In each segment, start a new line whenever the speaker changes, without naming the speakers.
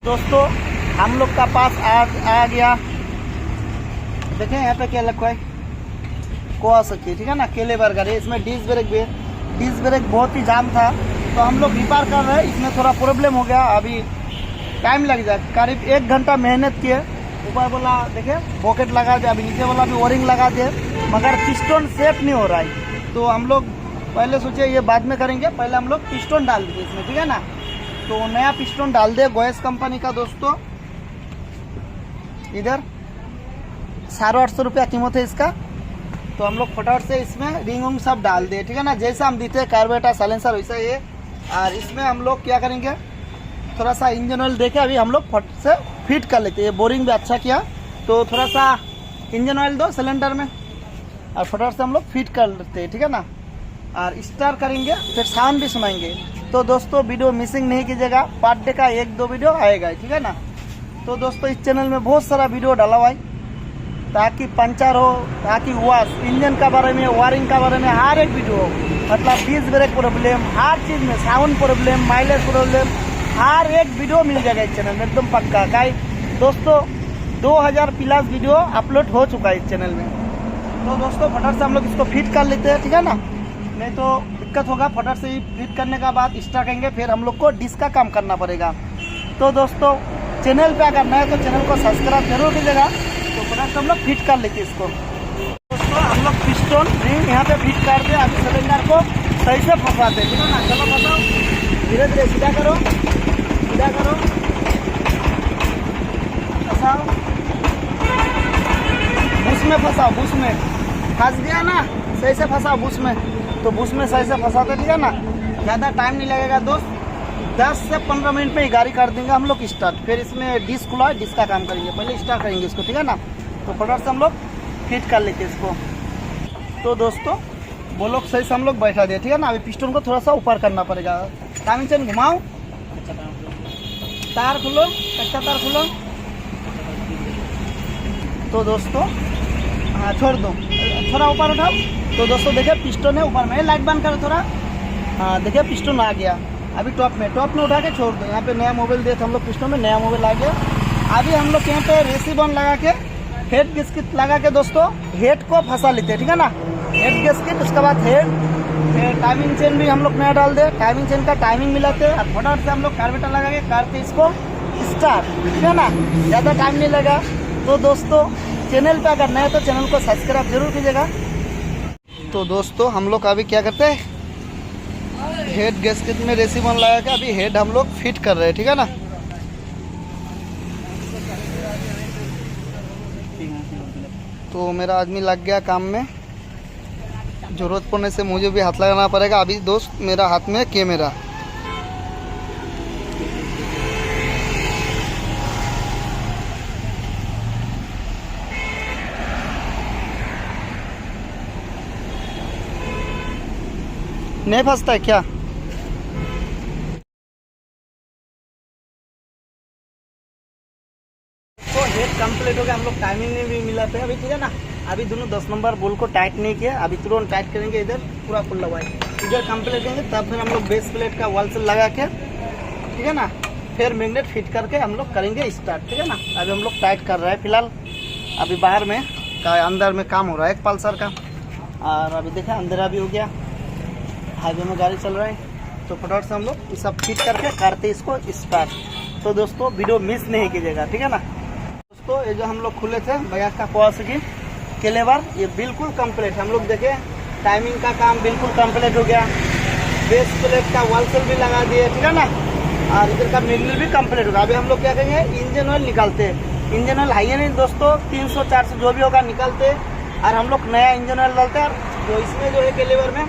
दोस्तों हम लोग का पास आ गया। देखें यहाँ पे क्या लिखा है, कोआ सकी, ठीक है ना, केले बर्गर है। इसमें डिस्क ब्रेक भी है। डिस्क ब्रेक बहुत ही जाम था तो हम लोग रिपेयर कर रहे हैं। इसमें थोड़ा प्रॉब्लम हो गया, अभी टाइम लग जाए। करीब 1 घंटा मेहनत किए। ऊपर वाला देखे पॉकेट लगा दे, अभी नीचे वाला भी ओरिंग लगा दे, मगर पिस्टन सेट नहीं हो रहा है। तो हम लोग पहले सोचे ये बाद में करेंगे, पहले हम लोग पिस्टन डाल दिए इसमें, ठीक है ना। तो नया पिस्टन डाल दे गोयस कंपनी का। दोस्तों इधर 850 रुपया कीमत है इसका। तो हम लोग फटाफट से इसमें रिंग उंग सब डाल दे, ठीक है ना। जैसा हम देते हैं कार्बोरेटर साइलेंसर वैसा ये। और इसमें हम लोग क्या करेंगे, थोड़ा सा इंजन ऑयल देके अभी हम लोग फट से फिट कर लेते हैं। बोरिंग भी अच्छा किया तो थोड़ा सा इंजन ऑयल दो सिलेंडर में और फटाफट से हम लोग फिट कर लेते हैं, ठीक है ना। और स्टार्ट करेंगे, फिर साउंड भी सुनाएंगे। तो दोस्तों वीडियो मिसिंग नहीं कीजिएगा, पर डे का 1-2 वीडियो आएगा, ठीक है ना। तो दोस्तों इस चैनल में बहुत सारा वीडियो डाला हुआ है, ताकि पंचर हो, ताकि वॉश इंजन का बारे में, वायरिंग का बारे में हर एक वीडियो हो। मतलब डिस्क ब्रेक प्रॉब्लम, हर चीज़ में, साउंड प्रॉब्लम, माइलेज प्रॉब्लम, हर एक वीडियो मिल जाएगा इस चैनल में, एकदम पक्का। दोस्तों 2000 प्लस वीडियो अपलोड हो चुका है इस चैनल में। तो दोस्तों फटाफट से हम लोग इसको फिट कर लेते हैं, ठीक है ना, नहीं तो दिक्कत होगा। फटाफट से फिट करने का बाद स्टार्ट करेंगे, फिर हम लोग को डिस्क का काम करना पड़ेगा। तो दोस्तों चैनल पे अगर नया तो चैनल को सब्सक्राइब जरूर कीजिएगा। तो फटाफट से हम लोग फिट कर लेते हैं इसको। दोस्तों हम लोग पिस्टन रिंग यहाँ पे फिट कर दे। अभी सिलेंडर को सही से फंसाते हैं, ठीक है ना। चलो फंसाओ, धीरे धीरे सीधा करो, सीधा करो, फंसाओ, बुश में फंसाओ, बुश में फंस गया ना, सही से फंसाओ बुश में। तो बुश में सही से फंसाते, ठीक है ना। ज़्यादा टाइम नहीं लगेगा दोस्त, 10 से 15 मिनट में ही गाड़ी कर देंगे हम लोग स्टार्ट। फिर इसमें डिस्क खुला है, डिस्क का काम करेंगे, पहले स्टार्ट करेंगे इसको, ठीक है ना। तो फटाफट से हम लोग फिट कर लेते इसको। तो दोस्तों वो लोग सही से हम लोग बैठा दिए, ठीक है ना। अभी पिस्टन को थोड़ा सा ऊपर करना पड़ेगा। टाइमिंग चेन घुमाओ, तार खोलो, कच्चा तार खोलो। तो दोस्तों हाँ छोड़ दो, थोड़ा ऊपर उठाओ। तो दोस्तों देखिए पिस्टन है ऊपर में, लाइट बंद करो थोड़ा। हाँ देखिए पिस्टन आ गया अभी टॉप में उठा के छोड़ दो। यहाँ पे नया मोबाइल दिए थे हम लोग, पिस्टन में नया मोबाइल आ गया। अभी हम लोग यहाँ पे रेसिबन लगा के, हेड गिस्किट लगा के दोस्तों हेड को फंसा लेते हैं, ठीक है ना। हेड गिस्किट, उसके बाद हेड, फिर टाइमिंग चेन भी हम लोग नया डाल दे। टाइमिंग चेन का टाइमिंग मिलाते हैं और फटाफट से हम लोग कार्बोरेटर लगा के करते इसको स्टार्ट, ठीक है ना। ज़्यादा टाइम नहीं लगा। तो दोस्तों चैनल पे अगर नया तो चैनल को सब्सक्राइब जरूर कीजिएगा। तो दोस्तों हम लोग अभी क्या करते हैं, हेड गैस्केट में रेसिबन लगा के अभी हेड हम लोग फिट कर रहे हैं, ठीक है ना। तो मेरा आदमी लग गया काम में, जरूरत पड़ने से मुझे भी हाथ लगाना पड़ेगा। अभी दोस्त मेरा हाथ में कैमरा, नहीं फंसता है क्या। तो हेड कंप्लीट हो गया, हम लोग टाइमिंग में भी मिला था अभी, ठीक है ना। अभी दोनों 10 नंबर बोल को टाइट नहीं किया, अभी तुरंत टाइट करेंगे। इधर पूरा फुल लगाए, इधर कंप्लीट करेंगे, तब फिर हम लोग बेस प्लेट का वॉल से लगा के, ठीक है ना, फिर मैग्नेट फिट करके हम लोग करेंगे स्टार्ट, ठीक है ना। अभी हम लोग टाइट कर रहे हैं फिलहाल। अभी बाहर में अंदर में काम हो रहा है एक पल्सर का, और अभी देखें अंधेरा भी हो गया, हाईवे में गाड़ी चल रहा है। तो फटाफट से हम लोग ये सब फिट करके करते इसको स्टार्ट। तो दोस्तों वीडियो मिस नहीं कीजिएगा, ठीक है ना। दोस्तों ये जो हम लोग खुले थे बजाज का कवासाकी केलेवर, ये बिल्कुल कंप्लीट है। हम लोग देखे टाइमिंग का काम बिल्कुल कंप्लीट हो गया, बेस प्लेट का वॉल सेल भी लगा दिए, ठीक है ना। और इधर का मैग्नेट भी कंप्लीट होगा। अभी हम लोग क्या करेंगे, इंजन ऑयल निकालते हैं। इंजन ऑयल है नहीं दोस्तों, 300-400 जो भी होगा निकालते, और हम लोग नया इंजन ऑयल डालते हैं। जो इसमें जो है केलेवर में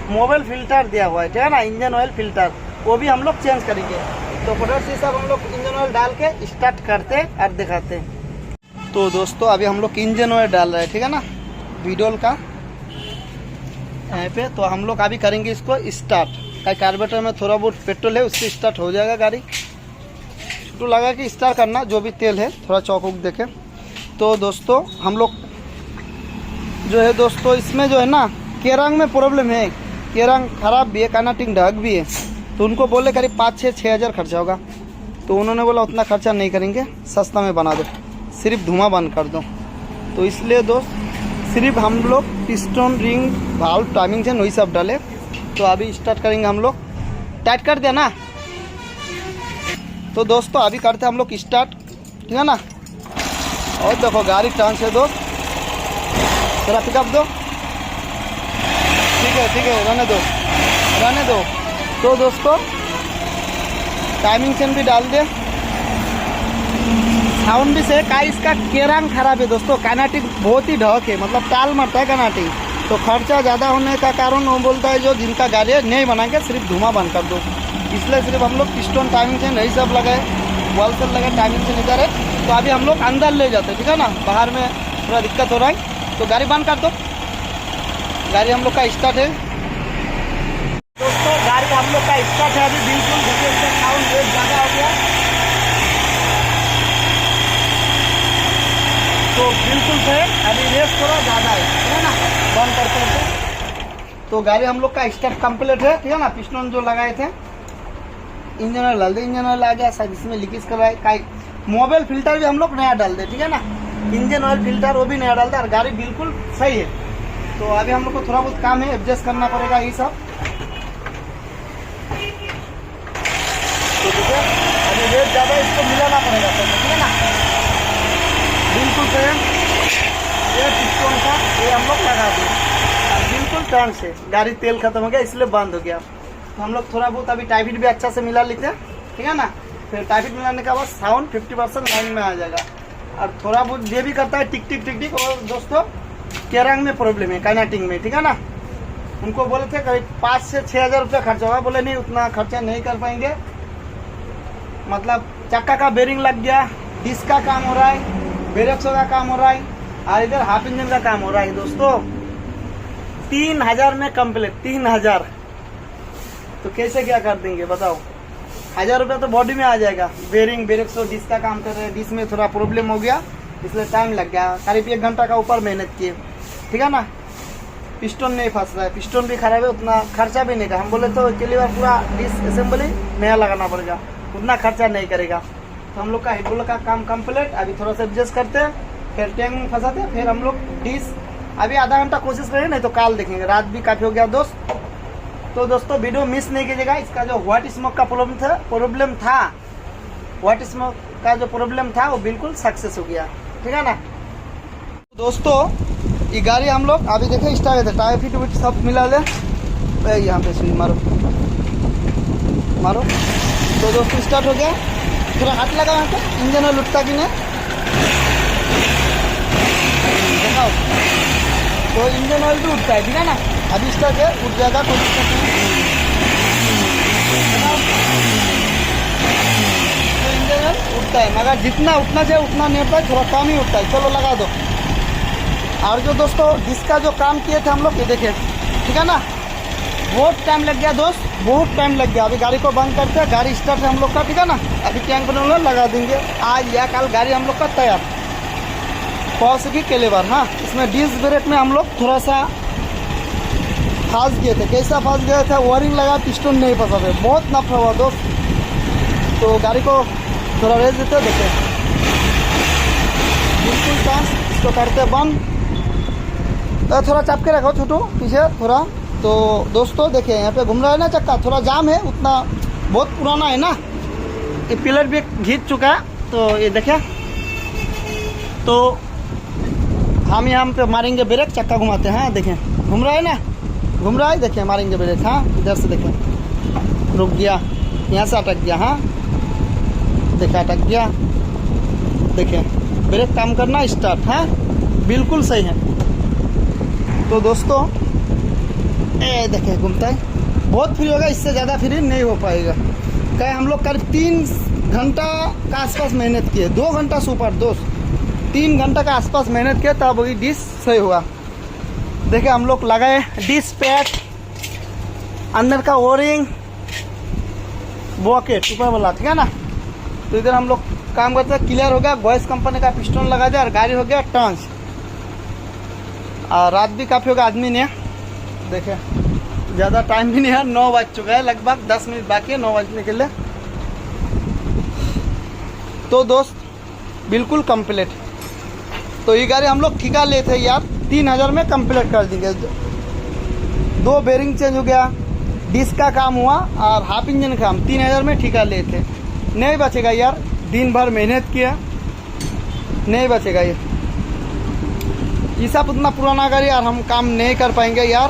मोबाइल फिल्टर दिया हुआ है, ठीक है ना, इंजन ऑयल फिल्टर, वो भी हम लोग चेंज करेंगे। तो फटाफट से सब हम लोग इंजन ऑयल डाल के स्टार्ट करते और दिखाते हैं। तो दोस्तों अभी हम लोग इंजन ऑयल डाल रहे हैं, ठीक है ना, विडोल का यहाँ पे। तो हम लोग अभी करेंगे इसको स्टार्ट। कार्बोरेटर में थोड़ा बहुत पेट्रोल है, उससे स्टार्ट हो जाएगा गाड़ी। तो लगा के स्टार्ट करना, जो भी तेल है थोड़ा चौक देखे। तो दोस्तों हम लोग जो है दोस्तों इसमें जो है ना केरंग में प्रॉब्लम है, केरंग खराब भी है, कनेक्टिंग ढक भी है। तो उनको बोले करीब 5-6 हज़ार खर्चा होगा। तो उन्होंने बोला उतना खर्चा नहीं करेंगे, सस्ता में बना दो, सिर्फ धुआं बंद कर दो। तो इसलिए दोस्त सिर्फ हम लोग piston, ring, valve, timing chain वही सब डाले। तो अभी स्टार्ट करेंगे हम लोग। टाइट कर दिया ना। तो दोस्तों अभी करते हैं हम लोग स्टार्ट, ठीक है ना। और देखो गाड़ी टर्न से दोस्त, थोड़ा पिकअप दो। ठीक है रहने दो। तो दोस्तों टाइमिंग चेन भी डाल दे, साउंड भी से का इसका केरंग खराब है दोस्तों, कानाटिक बहुत ही ढक है, मतलब ताल मारता है कानाटिक। तो खर्चा ज़्यादा होने का कारण वो बोलता है जो जिनका गाड़ी है नहीं बनाएंगे, सिर्फ धुआं बंद कर दो। इसलिए सिर्फ हम लोग पिस्टन, टाइमिंग चेन यही सब लगाए, वॉल सेल लगाए, टाइमिंग चेन इधर है। तो अभी हम लोग अंदर ले जाते हैं, ठीक है ना। बाहर में थोड़ा दिक्कत हो रहा है, तो गाड़ी बंद कर दो। गाड़ी हम लोग का स्टार्ट है दोस्तों, गाड़ी हम लोग का स्टार्ट है अभी। बिल्कुल देखिए इसका साउंड बहुत ज़्यादा हो गया, तो बिल्कुल से अभी रेस थोड़ा ज़्यादा है, ठीक है ना। बंद करते तो गाड़ी हम लोग का स्टार्ट कंप्लीट है, ठीक है ना। पिस्टन जो लगाए थे, इंजन ऑयल डाल दे, इंजन ऑयल आ गया, शायद इसमें लीकेज कराए का। मोबाइल फिल्टर भी हम लोग नया डाल दे, ठीक है ना। इंजन ऑयल फिल्टर वो भी नया डालता है, और गाड़ी बिल्कुल सही है। तो अभी हम लोग को थोड़ा बहुत काम है, एडजस्ट करना पड़ेगा ये सब। तो देखिए अभी रेट ज़्यादा, इसको मिलाना पड़ेगा, ठीक है ना। बिल्कुल सेम ये पिस्टन था, ये हम लोग लगा दिए, बिल्कुल टर्न से। गाड़ी तेल खत्म हो गया इसलिए बंद हो गया। तो हम लोग थोड़ा बहुत अभी टाइफिट भी अच्छा से मिला लेते हैं, ठीक है ना। फिर टाइफिट मिलाने के बाद साउंड 50% लाइन में आ जाएगा। और थोड़ा बहुत ये भी करता है टिक टिक। और दोस्तों केरंग में प्रॉब्लम है, काइनेटिक में, ठीक है ना। उनको बोले थे करीब 5 से 6 हज़ार रुपया खर्चा होगा, बोले नहीं उतना खर्चा नहीं कर पाएंगे। मतलब चक्का का बेरिंग लग गया, डिस्क का काम हो रहा है, ब्रेक्सों का काम हो रहा है, और इधर हाफ इंजन का काम हो रहा है दोस्तों। 3000 में कंप्लीट, 3000। तो कैसे क्या कर देंगे बताओ। 1000 रुपया तो बॉडी में आ जाएगा। बेरिंग, ब्रेक्सो, डिस्क का काम कर रहे हैं, डिस्क में थोड़ा प्रॉब्लम हो गया इसलिए टाइम लग गया, करीब 1 घंटा का ऊपर मेहनत किए, ठीक है ना। पिस्टन नहीं फंस रहा है, पिस्टन भी खराब है, उतना खर्चा भी नहीं था। हम बोले तो अकेली बार पूरा डिस्क असेंबली नया लगाना पड़ेगा, उतना खर्चा नहीं करेगा। तो हम लोग का हेडबोल का काम कंप्लीट। अभी थोड़ा सा एडजस्ट करते हैं, फिर टैंक में फंसाते हैं, फिर हम लोग डिस्क अभी आधा घंटा कोशिश करें, नहीं तो काल देखेंगे। रात भी काफ़ी हो गया दोस्त। तो दोस्तों वीडियो मिस नहीं कीजिएगा। इसका जो व्हाइट स्मोक का प्रॉब्लम था, व्हाइट स्मोक का जो प्रॉब्लम था वो बिल्कुल सक्सेस हो गया, ठीक है ना। दोस्तों ये गाड़ी हम लोग अभी देखे स्टार्ट है, टायर फिट सब मिला ले। यहाँ पे सुई मारो। तो दोस्तों स्टार्ट हो गया। थोड़ा हाथ लगा वहाँ पे, इंजन में लुटता कि नहीं दिखाओ। तो इंजन ऑयल भी उठता है, ठीक है ना। अभी स्टार्ट है, उठ जाएगा कोई दिक्कत नहीं। तो इंजन ऑयल उठता है, मगर जितना उठना चाहिए उतना नहीं उठता है, थोड़ा कम ही उठता है। चलो लगा दो। और जो दोस्तों जिसका जो काम किए थे हम लोग, ये देखे, ठीक है ना। बहुत टाइम लग गया दोस्त, बहुत टाइम लग गया। अभी गाड़ी को बंद करते हैं, गाड़ी स्टार्ट है हम लोग का, ठीक है ना। अभी टैंक बनाने लगा देंगे, आज या कल गाड़ी हम लोग का तैयार। पॉज की केलेवर, हाँ। इसमें डिस्क ब्रेक में हम लोग थोड़ा सा फंस गए थे। कैसा फंस गए थे, वायरिंग लगा, पिस्टन नहीं फंसा थे, बहुत नफा हुआ दोस्त। तो गाड़ी को थोड़ा रेस देते, देखे बिल्कुल चांस। इसको करते बंद, तो थोड़ा चाप के रखो छोटू पीछे थोड़ा। तो दोस्तों देखिए यहाँ पे घूम रहा है ना चक्का, थोड़ा जाम है, उतना बहुत पुराना है ना। ये पिलर भी घिंच चुका है, तो ये देखिए। तो हम यहाँ पे मारेंगे ब्रेक, चक्का घुमाते हैं, देखें घूम रहा है ना, घूम रहा है, देखें मारेंगे ब्रेक। हाँ इधर से देखें, रुक गया, यहाँ से अटक गया। हाँ देखा अटक गया, देखें ब्रेक काम करना स्टार्ट। हाँ बिल्कुल सही है। तो दोस्तों ए देखें घूमता है, बहुत फ्री होगा, इससे ज़्यादा फ्री नहीं हो पाएगा। क्या हम लोग करीब 3 घंटा का आसपास मेहनत किए, 2 घंटा से ऊपर दोस्त, 3 घंटा का आसपास मेहनत किया, तब वही डिश सही हुआ। देखिए हम लोग लगाए डिश पैड, अंदर का ओरिंग, बॉकेट ऊपर वाला, ठीक है ना। तो इधर हम लोग काम करते हैं, क्लियर हो गया। गॉयस कंपनी का पिस्टन लगा दिया और गाड़ी हो गया टर्न्स। और रात भी काफ़ी होगा, आदमी ने देखे ज़्यादा टाइम भी नहीं है, 9 बज चुका है, लगभग 10 मिनट बाकी है 9 बजने के लिए। तो दोस्त बिल्कुल कंप्लीट। तो ये गाड़ी हम लोग ठिका लेते हैं यार, 3000 में कंप्लीट कर देंगे। 2 बेरिंग चेंज हो गया, डिस्क का काम हुआ और हाफ इंजन का काम 3000 में ठिका लेते। नहीं बचेगा यार, दिन भर मेहनत किया, नहीं बचेगा ये सब उतना पुराना गाड़ी यार हम काम नहीं कर पाएंगे यार।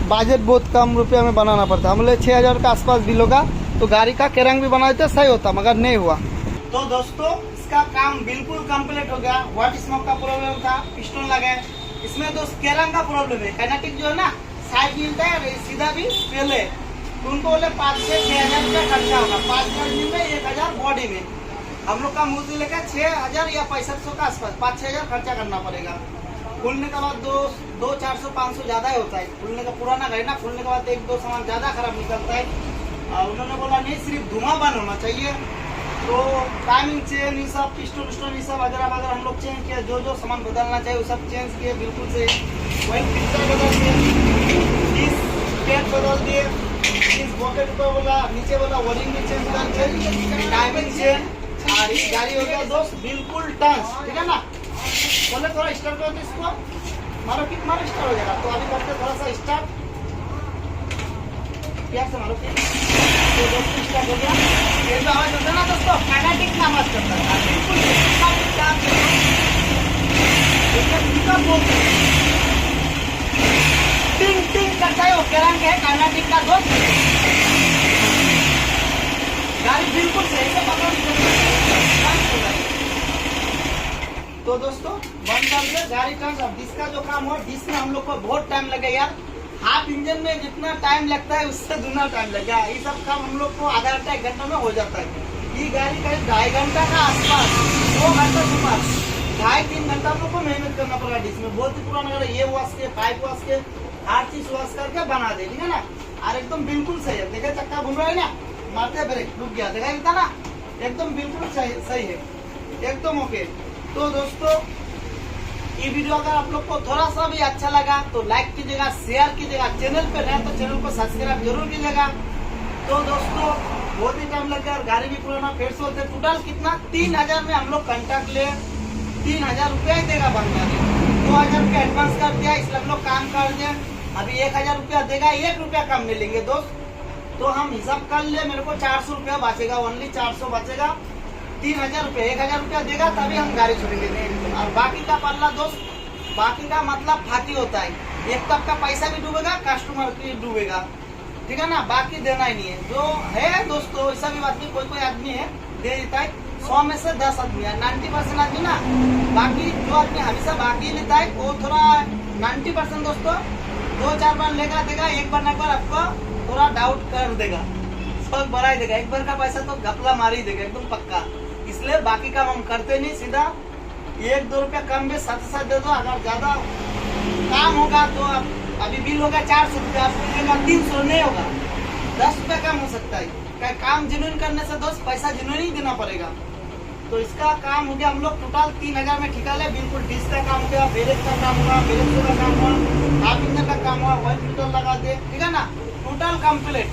बजट बहुत कम रुपया में बनाना पड़ता, हम लोग 6000 का आसपास बिल होगा तो गाड़ी का केरंग भी बना देते सही होता, मगर नहीं हुआ। तो दोस्तों इसका काम बिल्कुल कंप्लीट हो गया। व्हाइट स्मोक का प्रॉब्लम था, पिस्टन लगे। इसमें दोस्त केरंग का प्रॉब्लम है, काइनेटिक जो है ना साइड मिलता है सीधा भी पहले, उनको बोले 5 से 6000 रुपया खर्चा होगा। 5000 में 1000 बॉडी में, हम लोग का मुझे लेकर 6000 या 6500 का आसपास 5-6000 खर्चा करना पड़ेगा। खुलने के बाद 200-400-500 ज्यादा ही होता है। खुलने का पुराना गाड़ी ना, खुलने के बाद 1-2 सामान ज्यादा खराब निकलता है। उन्होंने बोला नहीं सिर्फ धुआं बंद होना चाहिए। तो टाइमिंग चेन ये सब पिस्टन ये सब वगैरह वगैरह हम लोग चेंज किया, जो सामान बदलना चाहिए वो सब चेंज किए बिल्कुल से। वही पिक्चर बदल दिए, इस पेट बदल दिए, इस बॉकेट को बोला नीचे बोला वरिंग भी चेंज करके, टाइमिंग चेन। और ये गाड़ी हो गया दोस्त बिल्कुल टच, ठीक है ना। बोले थोड़ा स्टार्ट करो तो इसको मारो, किक मारो स्टार्ट हो जाएगा। तो अभी करते थोड़ा सा स्टार्ट, प्यार से मारो किक। तो दोस्तों स्टार्ट हो गया। ये जो आवाज होता है ना दोस्तों, काइनेटिक का आवाज करता है बिल्कुल। टिंग टिंग करता है वो केरंग है काइनेटिक का दोस्त। गाड़ी बिल्कुल सही से पकड़। तो दोस्तों बंद कर दिया गाड़ी का। अब डिस्क का जो काम हो, डिस्क में हम लोग को बहुत टाइम लगे यार। हाफ इंजन में जितना टाइम लगता है उससे दुना टाइम लगेगा। ये सब काम हम लोग को आधा घंटा 1 घंटा में हो जाता है। ये गाड़ी का 2.5 घंटा का आसपास, 2 घंटा सुमार 2.5-3 घंटा हम लोग को मेहनत करना पड़ेगा। डिस्क में बहुत ही पुराना गाड़ी, ये वॉश के पाइप वॉश के हर चीज वॉश करके बना दे, ठीक है ना। और एकदम बिल्कुल सही है। देखे चक्का घूम रहा है ना, मारते ब्रेक रुक गया, देखा ना, एकदम बिल्कुल सही है, एकदम ओके। तो दोस्तों ये वीडियो अगर आप लोग को थोड़ा सा भी अच्छा लगा तो लाइक कीजिएगा, शेयर कीजिएगा। चैनल पे नए तो चैनल को सब्सक्राइब जरूर कीजिएगा। तो दोस्तों बहुत ही टाइम लग गया और गाड़ी भी पुराना फिर से होते। टोटल कितना 3000 में हम लोग कॉन्टैक्ट ले 3000 रुपया ही देगा बंदा ने। 2000 रुपया एडवांस कर दिया, इसलिए हम लोग काम कर दिया। अभी 1000 रुपया देगा, 1 रुपया कम नहीं लेंगे दोस्त। तो हम हिसाब कर ले, मेरे को 400 रुपया बचेगा, ओनली 400 बचेगा। 3000 रुपया 1000 रुपया देगा तभी हम गाड़ी छोड़ेंगे। और बाकी का पल्ला दोस्त, बाकी का मतलब फाकी होता है। एक तो आपका पैसा भी डूबेगा, कस्टमर भी डूबेगा, ठीक है ना। बाकी देना ही नहीं है। जो है दोस्तों ऐसा भी बात नहीं, कोई आदमी है दे देता है। 100 में से 10 आदमी है, 90% आदमी ना। बाकी जो आदमी हमेशा बाकी लेता है वो थोड़ा 90% दोस्तों 2-4 बार लेगा देगा, एक बार एक बार आपको थोड़ा डाउट कर देगा, सब बढ़ा ही देगा। एक बार का पैसा तो घपला मार ही देगा एकदम पक्का। इसलिए बाकी काम हम करते नहीं, सीधा 1-2 रुपया कम में साथ दे दो। अगर ज्यादा काम होगा तो अभी बिल होगा 400 रुपया, आपको देगा 300, नहीं होगा 10 रुपया कम हो सकता है। क्या काम जेन्युइन करने से दोस्त पैसा जेन्युइन ही देना पड़ेगा। तो इसका काम हो गया हम लोग टोटल 3000 में ठिका ले। बिल्कुल डिस्क का काम हो गया, ब्रेक का काम हुआ, ब्रेक का काम हुआ, हाफ इंजन का काम हुआ, ऑयल फिल्टर लगा दे, ठीक है ना, टोटल कम्प्लीट।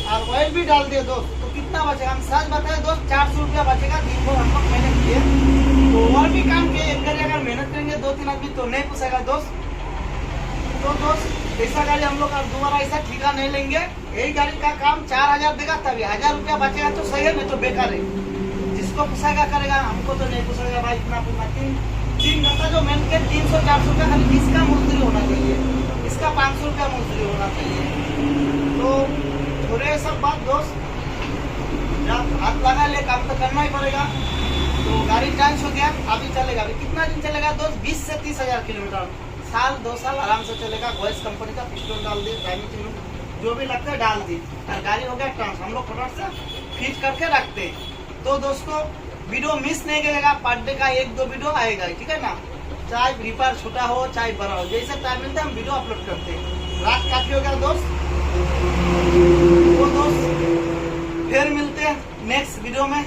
और ऑयल भी डाल दिए दोस्त। तो कितना बचेगा, हम सच बताए दोस्त 400 रुपया बचेगा। दिन भर हम लोग मेहनत किए तो और भी काम किए। एक गाड़ी अगर मेहनत करेंगे 2-3 आदमी तो नहीं पूछेगा दोस्त। तो दोस्त ऐसा गाड़ी हम लोग दोबारा ऐसा ठिका नहीं लेंगे। यही गाड़ी का काम 4000 देगा तभी 1000 रुपया बचेगा तो सही है, नहीं तो बेकार है। जिसको पूछेगा करेगा, हमको तो नहीं पूछेगा भाई इतना पूछना। 3 घंटा जो मेहनत के 300-400 रुपया खाली इसका मजदूरी होना चाहिए, इसका 500 रुपया मजदूरी होना चाहिए। तो थोड़े सब बात दोस्त, जब हाथ लगा ले काम तो करना ही पड़ेगा। तो गाड़ी चार्ज हो गया, अभी चलेगा। अभी कितना दिन चलेगा दोस्त, 20 से 30,000 किलोमीटर, 1-2 साल आराम से चलेगा। वॉइस कंपनी का पिस्टन डाल दिए, टाइमिंग जो भी लगता है डाल दी, और गाड़ी हो गया ट्रांस। हम लोग फटाफट से फिट करके रखते हैं। तो दोस्तों वीडियो मिस नहीं करेगा, पर डे का 1-2 वीडियो आएगा, ठीक है ना। चाहे रिपेयर छोटा हो चाहे बड़ा हो, जैसे टाइम मिलता है हम वीडियो अपलोड करते हैं। रात काफी हो गया दोस्त। तो दोस्त फिर मिलते हैं नेक्स्ट वीडियो में।